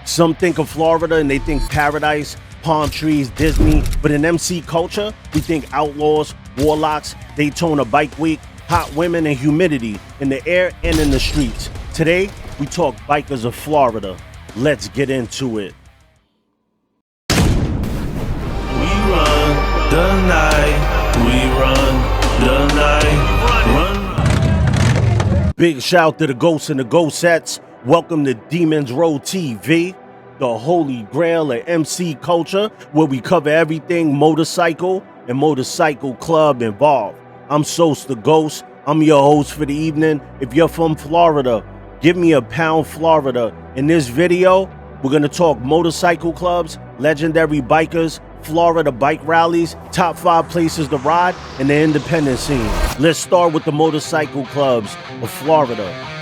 Some think of Florida and they think paradise, palm trees, Disney, but in MC culture, we think Outlaws, Warlocks, Daytona Bike Week, hot women and humidity in the air and in the streets. Today, we talk bikers of Florida. Let's get into it. We run the night, we run the night, run. Big shout to the ghosts and the ghostettes. Welcome to Demons Row TV, the holy grail of MC culture, where we cover everything motorcycle and motorcycle club involved. I'm Sos the Ghost. I'm your host for the evening. If you're from Florida, give me a pound Florida. In this video, we're going to talk motorcycle clubs, legendary bikers, Florida bike rallies, top 5 places to ride, and the independent scene. Let's start with the motorcycle clubs of Florida.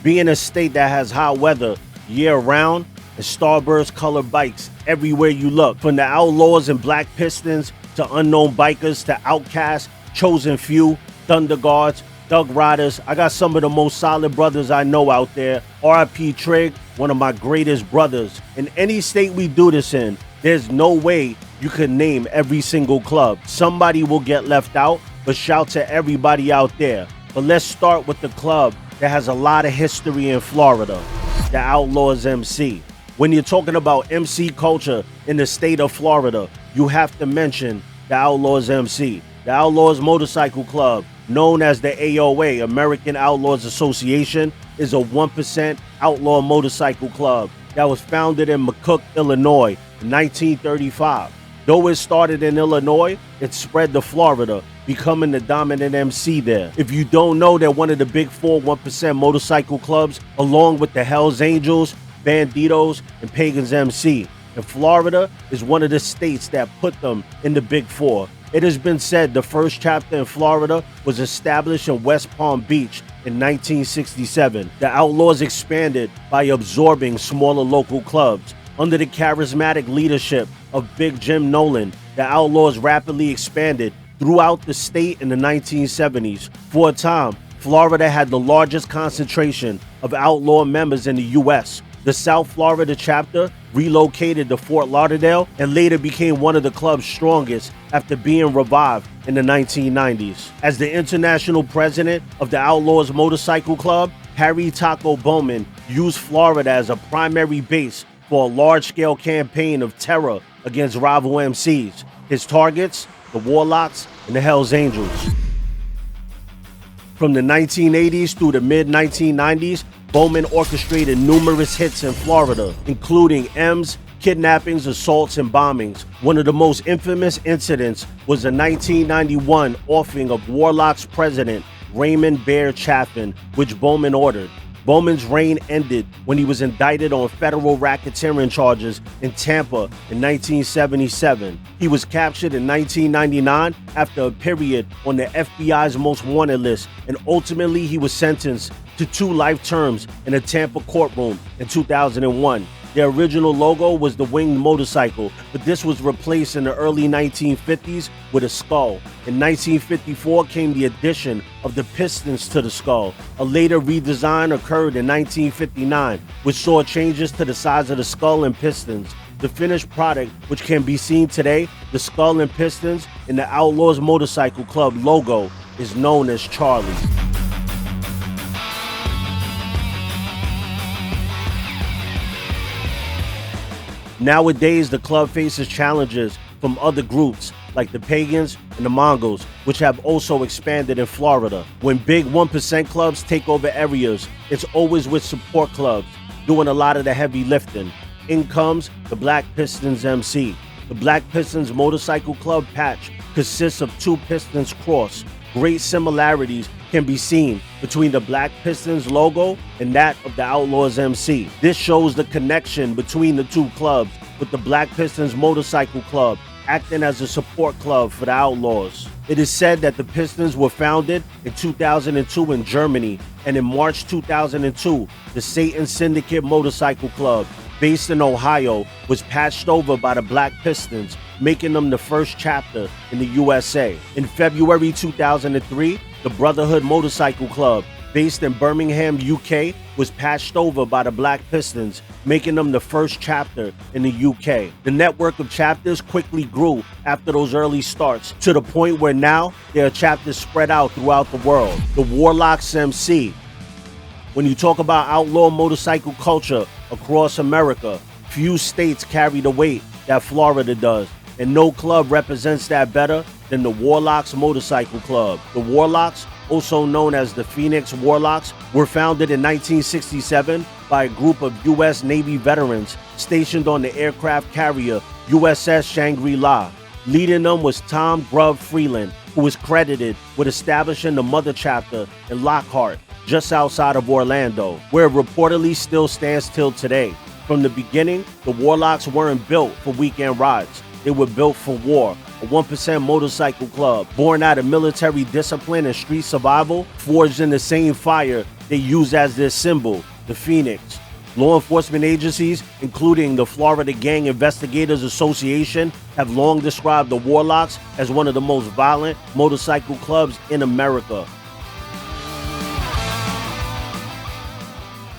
Being a state that has hot weather year-round and starburst colored bikes everywhere you look, from the Outlaws and Black Pistons to unknown bikers to Outcasts, Chosen Few, Thunder Guards, Thug Riders. I got some of the most solid brothers I know out there. R.I.P. Trig, one of my greatest brothers. In any state we do this in, there's no way you can name every single club. Somebody will get left out, but shout to everybody out there. But let's start with the club that has a lot of history in Florida, the Outlaws MC. When you're talking about MC culture in the state of Florida, you have to mention the Outlaws MC. The Outlaws Motorcycle Club, known as the AOA, American Outlaws Association, is a 1% outlaw motorcycle club that was founded in McCook, Illinois in 1935. Though it started in Illinois, it spread to Florida, becoming the dominant MC there. If you don't know, they're one of the big 4 1% motorcycle clubs, along with the Hells Angels, Banditos, and Pagans MC. And Florida is one of the states that put them in the big 4. It has been said the first chapter in Florida was established in West Palm Beach in 1967. The Outlaws expanded by absorbing smaller local clubs. Under the charismatic leadership of Big Jim Nolan, the Outlaws rapidly expanded throughout the state in the 1970s. For a time, Florida had the largest concentration of outlaw members in the U.S. The South Florida chapter relocated to Fort Lauderdale and later became one of the club's strongest after being revived in the 1990s. As the international president of the Outlaws Motorcycle Club, Harry Taco Bowman used Florida as a primary base for a large-scale campaign of terror against rival MCs. His targets, the Warlocks and the Hells Angels. From the 1980s through the mid-1990s, Bowman orchestrated numerous hits in Florida, including M's, kidnappings, assaults, and bombings. One of the most infamous incidents was the 1991 offing of Warlocks president Raymond Bear Chaffin, which Bowman ordered. Bowman's reign ended when he was indicted on federal racketeering charges in Tampa in 1977. He was captured in 1999 after a period on the FBI's most wanted list, and ultimately he was sentenced to 2 life terms in a Tampa courtroom in 2001. The original logo was the winged motorcycle, but this was replaced in the early 1950s with a skull. In 1954 came the addition of the Pistons to the skull. A later redesign occurred in 1959, which saw changes to the size of the skull and pistons. The finished product, which can be seen today, the skull and pistons in the Outlaws Motorcycle Club logo, is known as Charlie. Nowadays, the club faces challenges from other groups like the Pagans and the Mongols, which have also expanded in Florida. When big 1% clubs take over areas, it's always with support clubs doing a lot of the heavy lifting. In comes the Black Pistons MC. The Black Pistons Motorcycle Club patch consists of 2 pistons crossed. Great similarities can be seen between the Black Pistons logo and that of the Outlaws MC. This shows the connection between the 2 clubs, with the Black Pistons Motorcycle Club acting as a support club for the Outlaws. It is said that the Pistons were founded in 2002 in Germany, and in March 2002, the Satan Syndicate Motorcycle Club, based in Ohio, was patched over by the Black Pistons, making them the first chapter in the USA. In February 2003, the Brotherhood Motorcycle Club based in Birmingham, UK, was patched over by the Black Pistons, making them the first chapter in the UK. The network of chapters quickly grew after those early starts, to the point where now there are chapters spread out throughout the world. The Warlocks MC. When you talk about outlaw motorcycle culture across America, few states carry the weight that Florida does, and no club represents that better than the Warlocks Motorcycle Club. The Warlocks, also known as the Phoenix Warlocks, were founded in 1967 by a group of U.S. Navy veterans stationed on the aircraft carrier USS Shangri-La. Leading them was Tom Grubb Freeland, who was credited with establishing the mother chapter in Lockhart, just outside of Orlando, where it reportedly still stands till today. From the beginning, the Warlocks weren't built for weekend rides. They were built for war, a 1% motorcycle club, born out of military discipline and street survival, forged in the same fire they use as their symbol, the Phoenix. Law enforcement agencies, including the Florida Gang Investigators Association, have long described the Warlocks as one of the most violent motorcycle clubs in America.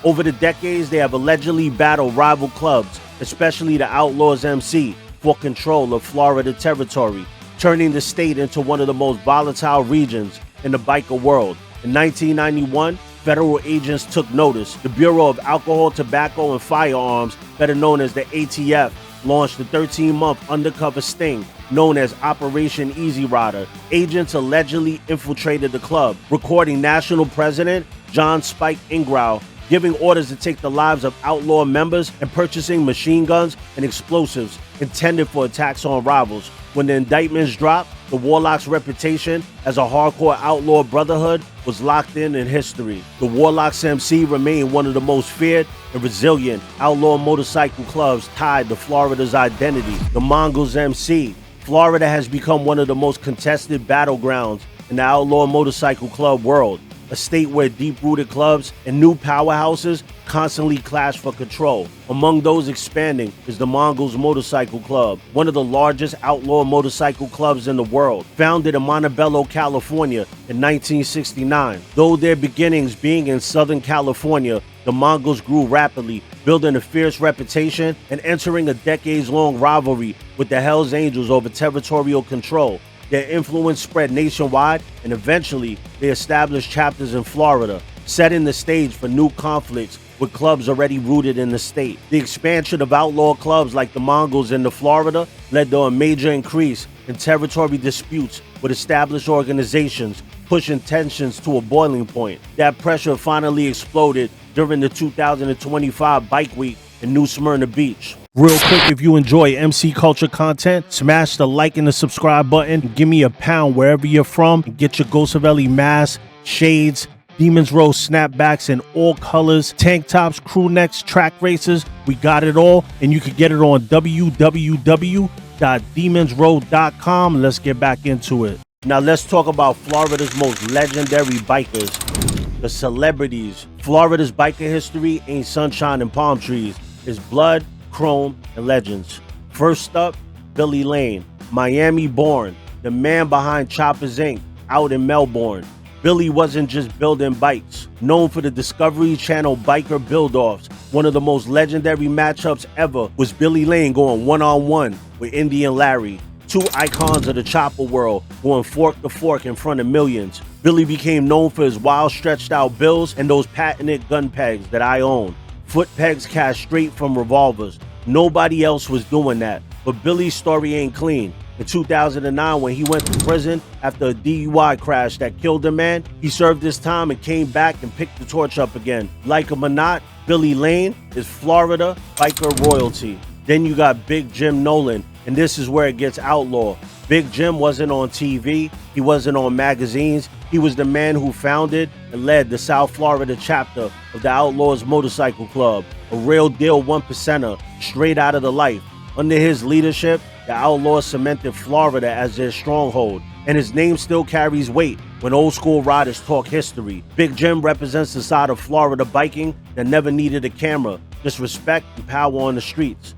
Over the decades, they have allegedly battled rival clubs, especially the Outlaws MC, for control of Florida territory, turning the state into one of the most volatile regions in the biker world. In 1991, federal agents took notice. The Bureau of Alcohol, Tobacco, and Firearms, better known as the ATF, launched a 13-month undercover sting known as Operation Easy Rider. Agents allegedly infiltrated the club, recording National President John Spike Ingrao giving orders to take the lives of outlaw members and purchasing machine guns and explosives intended for attacks on rivals. When the indictments dropped, the Warlocks' reputation as a hardcore outlaw brotherhood was locked in history. The Warlocks MC remained one of the most feared and resilient outlaw motorcycle clubs tied to Florida's identity. The Mongols MC. Florida has become one of the most contested battlegrounds in the outlaw motorcycle club world, a state where deep-rooted clubs and new powerhouses constantly clash for control. Among those expanding is the Mongols Motorcycle Club, one of the largest outlaw motorcycle clubs in the world. Founded in Montebello, California in 1969. Though their beginnings being in Southern California, the Mongols grew rapidly, building a fierce reputation and entering a decades-long rivalry with the Hells Angels over territorial control. Their influence spread nationwide, and eventually they established chapters in Florida, setting the stage for new conflicts with clubs already rooted in the state. The expansion of outlaw clubs like the Mongols into Florida led to a major increase in territory disputes with established organizations, pushing tensions to a boiling point. That pressure finally exploded during the 2025 Bike Week in New Smyrna Beach. Real quick, if you enjoy MC culture content, smash the like and the subscribe button. Give me a pound wherever you're from. And get your Ghostavelli mask, shades, Demons Row snapbacks in all colors, tank tops, crew necks, track races. We got it all, and you can get it on www.demonsrow.com. Let's get back into it. Now let's talk about Florida's most legendary bikers, the celebrities. Florida's biker history ain't sunshine and palm trees. It's blood, chrome, and legends. First up, Billy Lane, Miami born, the man behind Choppers Inc. out in Melbourne. Billy wasn't just building bikes. Known for the Discovery Channel biker build-offs, one of the most legendary matchups ever was Billy Lane going one-on-one with Indian Larry, two icons of the chopper world going fork to fork in front of millions. Billy became known for his wild stretched out builds and those patented gun pegs that I own. Foot pegs cast straight from revolvers. Nobody else was doing that, but Billy's story ain't clean. In 2009, when he went to prison after a DUI crash that killed a man, he served his time and came back and picked the torch up again. Like him or not, Billy Lane is Florida biker royalty. Then you got Big Jim Nolan, and this is where it gets outlaw. Big Jim wasn't on TV, he wasn't on magazines, he was the man who founded and led the South Florida chapter of the Outlaws Motorcycle Club, a real deal 1%er, straight out of the life. Under his leadership, the Outlaws cemented Florida as their stronghold, and his name still carries weight when old school riders talk history. Big Jim represents the side of Florida biking that never needed a camera, just respect and power on the streets.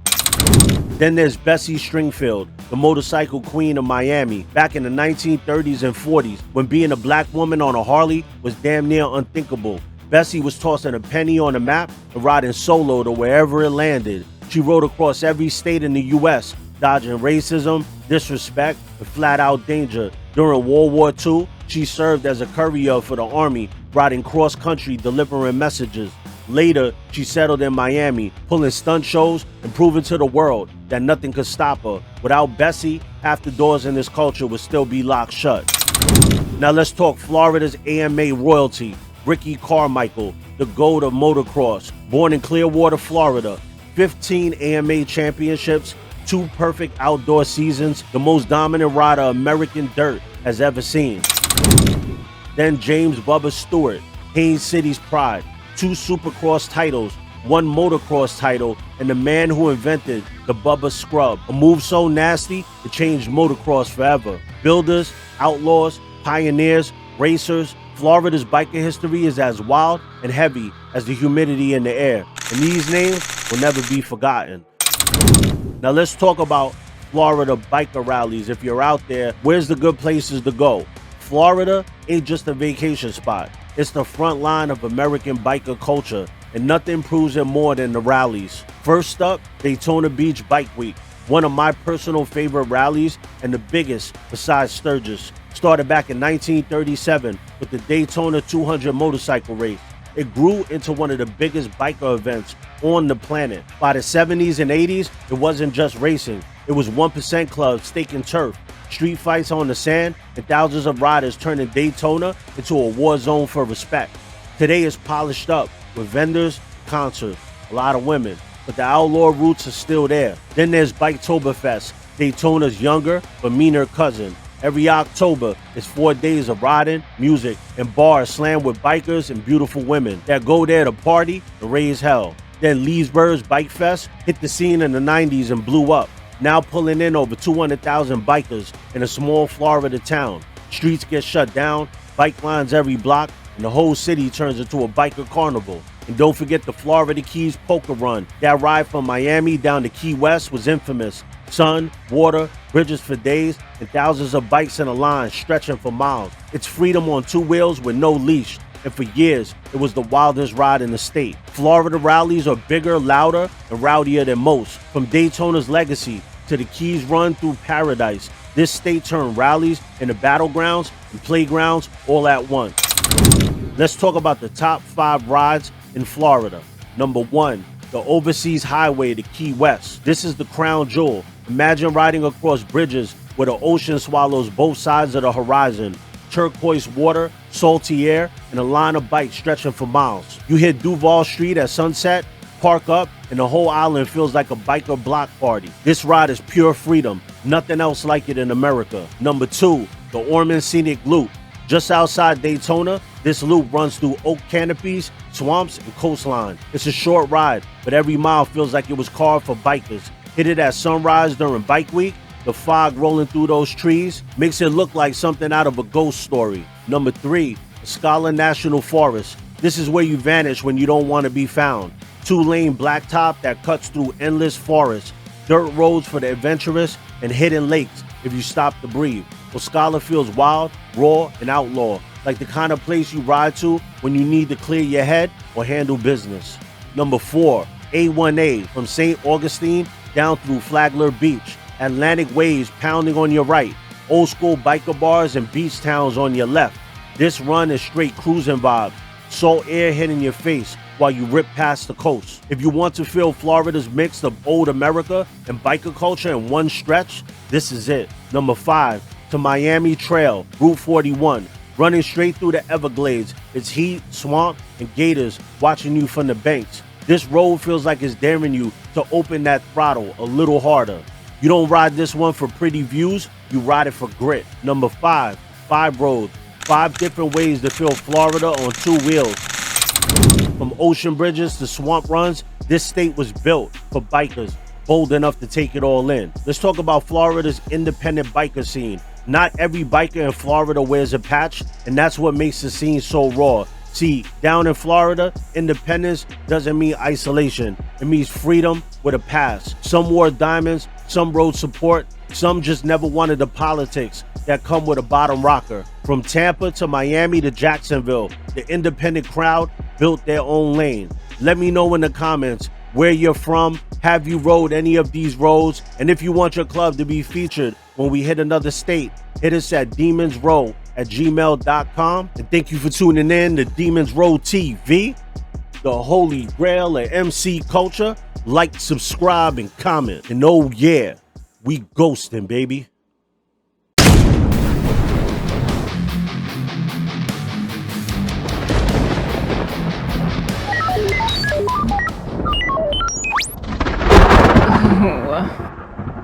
Then there's Bessie Stringfield, the motorcycle queen of Miami, back in the 1930s and 40s, when being a black woman on a Harley was damn near unthinkable. Bessie was tossing a penny on a map and riding solo to wherever it landed. She rode across every state in the U.S., dodging racism, disrespect, and flat-out danger. During World War II, she served as a courier for the Army, riding cross-country delivering messages. Later, she settled in Miami, pulling stunt shows and proving to the world that nothing could stop her. Without Bessie, half the doors in this culture would still be locked shut. Now let's talk Florida's AMA royalty, Ricky Carmichael, the GOAT of motocross. Born in Clearwater, Florida, 15 AMA championships, 2 perfect outdoor seasons, the most dominant rider American dirt has ever seen. Then James Bubba Stewart, Haines City's pride, 2 supercross titles, 1 motocross title, and the man who invented the Bubba Scrub, a move so nasty it changed motocross forever. Builders, outlaws, pioneers, racers, Florida's biker history is as wild and heavy as the humidity in the air, and these names will never be forgotten. Now let's talk about Florida biker rallies. If you're out there, where's the good places to go? Florida ain't just a vacation spot. It's the front line of American biker culture, and nothing proves it more than the rallies. First up, Daytona Beach Bike Week, one of my personal favorite rallies and the biggest besides Sturgis. Started back in 1937 with the Daytona 200 motorcycle race. It grew into one of the biggest biker events on the planet. By the 70s and 80s, it wasn't just racing. It was 1% clubs staking turf, street fights on the sand, and thousands of riders turning Daytona into a war zone for respect. Today it's polished up with vendors, concerts, a lot of women, but the outlaw roots are still there. Then there's Biketoberfest, Daytona's younger but meaner cousin. Every October is 4 days of riding, music, and bars slammed with bikers and beautiful women that go there to party and raise hell. Then Leesburg's Bike Fest hit the scene in the 90s and blew up, now pulling in over 200,000 bikers in a small Florida town. Streets get shut down, bike lines every block, and the whole city turns into a biker carnival. And don't forget the Florida Keys Poker Run. That ride from Miami down to Key West was infamous. Sun, water, bridges for days, and thousands of bikes in a line stretching for miles. It's freedom on 2 wheels with no leash. And for years, it was the wildest ride in the state. Florida rallies are bigger, louder, and rowdier than most. From Daytona's legacy to the Keys Run through paradise, this state turned rallies into battlegrounds and playgrounds all at once. Let's talk about the top 5 rides in Florida. Number 1, the Overseas Highway to Key West. This is the crown jewel. Imagine riding across bridges where the ocean swallows both sides of the horizon. Turquoise water, salty air, and a line of bikes stretching for miles. You hit Duval Street at sunset, park up, and the whole island feels like a biker block party. This ride is pure freedom. Nothing else like it in America. Number 2, the Ormond Scenic Loop. Just outside Daytona, this loop runs through oak canopies, swamps, and coastline. It's a short ride, but every mile feels like it was carved for bikers. Hit it at sunrise during Bike Week. The fog rolling through those trees makes it look like something out of a ghost story. Number 3, Escala National Forest. This is where you vanish when you don't want to be found. 2-lane blacktop that cuts through endless forests, dirt roads for the adventurous, and hidden lakes if you stop to breathe. Escala feels wild, raw, and outlaw, like the kind of place you ride to when you need to clear your head or handle business. Number 4, A1A from St. Augustine down through Flagler Beach. Atlantic waves pounding on your right, old school biker bars and beach towns on your left. This run is straight cruising vibes, salt air hitting your face while you rip past the coast. If you want to feel Florida's mix of old America and biker culture in one stretch, this is it. Number 5, to Miami Trail, Route 41. Running straight through the Everglades, it's heat, swamp, and gators watching you from the banks. This road feels like it's daring you to open that throttle a little harder. You don't ride this one for pretty views, you ride it for grit. Number 5, 5 Road. 5 different ways to feel Florida on 2 wheels. From ocean bridges to swamp runs, this state was built for bikers bold enough to take it all in. Let's talk about Florida's independent biker scene. Not every biker in Florida wears a patch, and that's what makes the scene so raw. See, down in Florida, independence doesn't mean isolation. It means freedom with a pass. Some wore diamonds, some rode support, some just never wanted the politics that come with a bottom rocker. From Tampa to Miami to Jacksonville, the independent crowd built their own lane. Let me know in the comments where you're from. Have you rode any of these roads? And if you want your club to be featured when we hit another state, hit us at demonsrow@gmail.com. And thank you for tuning in to Demons Row TV, the holy grail of MC culture. Like, subscribe, and comment. And oh yeah, we ghosting, baby.